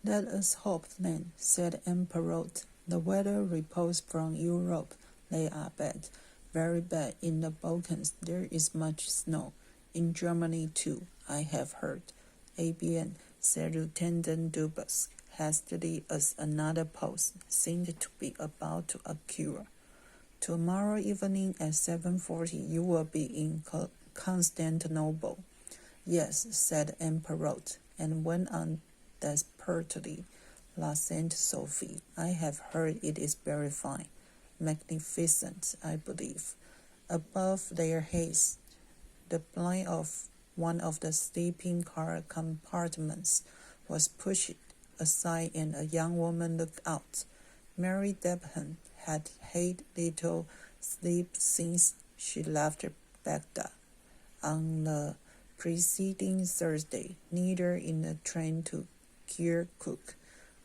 "Let us hope, then," said Emperor. "The weather reports from Europe. They are bad, very bad. In the Balkans there is much snow. In Germany too, I have heard." "ABN," said Lieutenant Dubus, hastily, as another post seemed to be about to occur. "Tomorrow evening at 7:40 you will be in Constantinople." "Yes," said Emperor, and went on desperately. "La Sainte Sophie, I have heard it is very fine. Magnificent, I believe." Above their heads, the blind of one of the sleeping car compartments was pushed aside and a young woman looked out. Mary Debenham had had little sleep since she left Baghdad on the preceding Thursday, neither in the train to Kirkuk,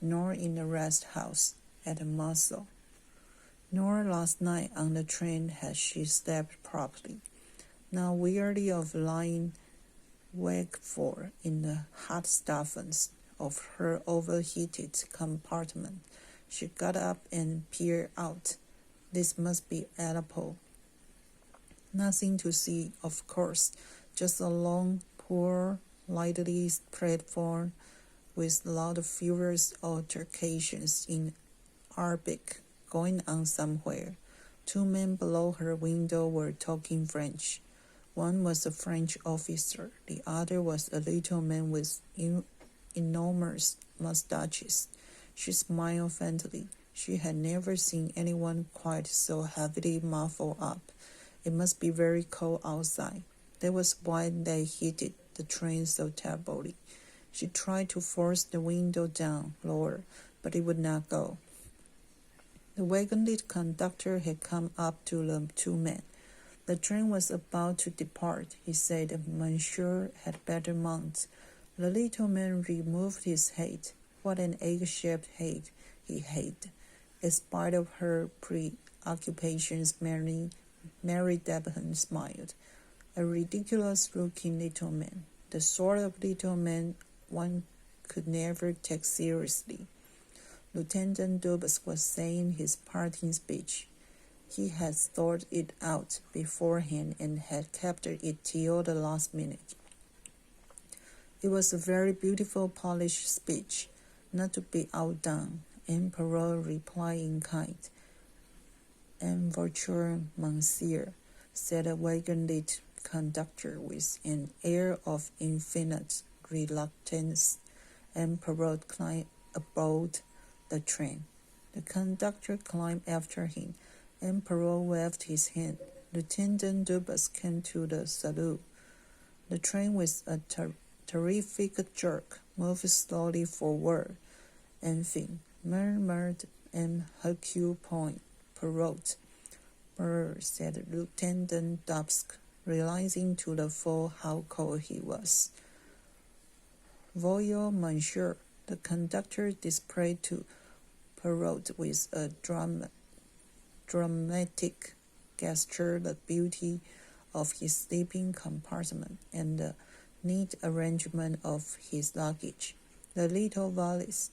nor in the rest house at Mosul, nor last night on the train had she slept properly. Now, weary of lying wakeful in the hot stuffings of her overheated compartment, she got up and peered out. This must be Aleppo. Nothing to see, of course, just a long, poor, lightly platform with loud, furious altercations in Arabic going on somewhere. Two men below her window were talking French. One was a French officer. The other was a little man with enormous mustaches. She smiled faintly. She had never seen anyone quite so heavily muffled up. It must be very cold outside. That was why they heated the train so terribly. She tried to force the window down lower, but it would not go. The wagon-lit conductor had come up to the two men. The train was about to depart. He said Monsieur had better mount. The little man removed his hat. What an egg-shaped hat he had! In spite of her preoccupations, Mary Debenham smiled. A ridiculous-looking little man, the sort of little man one could never take seriously. Lieutenant Dubus was saying his parting speech. He had thought it out beforehand and had kept it till the last minute. It was a very beautiful, polished speech, not to be outdone. Emperor replied in kind. "En voiture, monsieur," said a wagon-lit conductor with an air of infinite reluctance. Emperor climbed aboard the train. The conductor climbed after him. Emperor waved his hand. Lieutenant Dubus came to the salute. The train, with a terrific jerk, moved slowly forward. "Enfin," murmured Hercule Poirot. "Brr," said Lieutenant Dubus, realizing to the full how cold he was. "Voyons, monsieur," the conductor displayed to Poirot with a dramatic gesture the beauty of his sleeping compartment and the neat arrangement of his luggage. "The little valise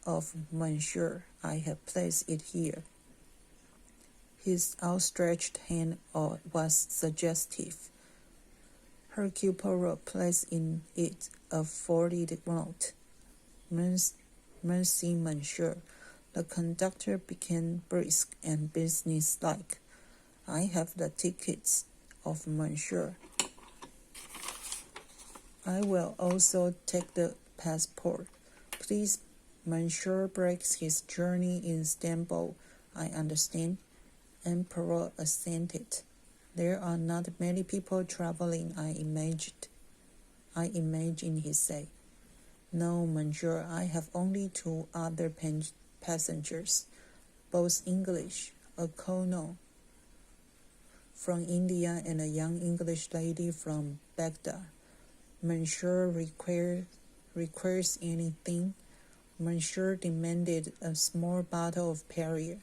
of monsieur. I have placed it here." His outstretched hand was suggestive. Hercule Poirot placed in it a folded note. "Merci, monsieur." The conductor became brisk and businesslike. "I have the tickets of monsieur. I will also take the passport. Please, monsieur breaks his journey in Istanbul, I understand." Emperor assented. "There are not many people traveling, I imagine, he said. "No, monsieur, I have only two other passengers, both English, a colonel from India and a young English lady from Baghdad. Monsieur requires anything?" Monsieur demanded a small bottle of Perrier.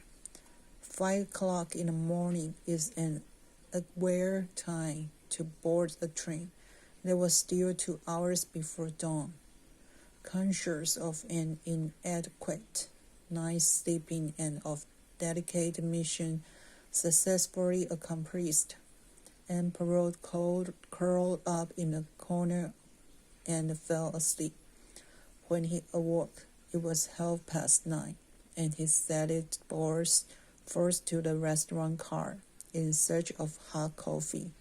5 o'clock in the morning is an aware time to board the train. There was still 2 hours before dawn. Conscious of an inadequate night's sleeping and of delicate mission successfully accomplished, Emperor curled up in a corner and fell asleep. When he awoke, it was 9:30, and he sallied forth to the restaurant car in search of hot coffee.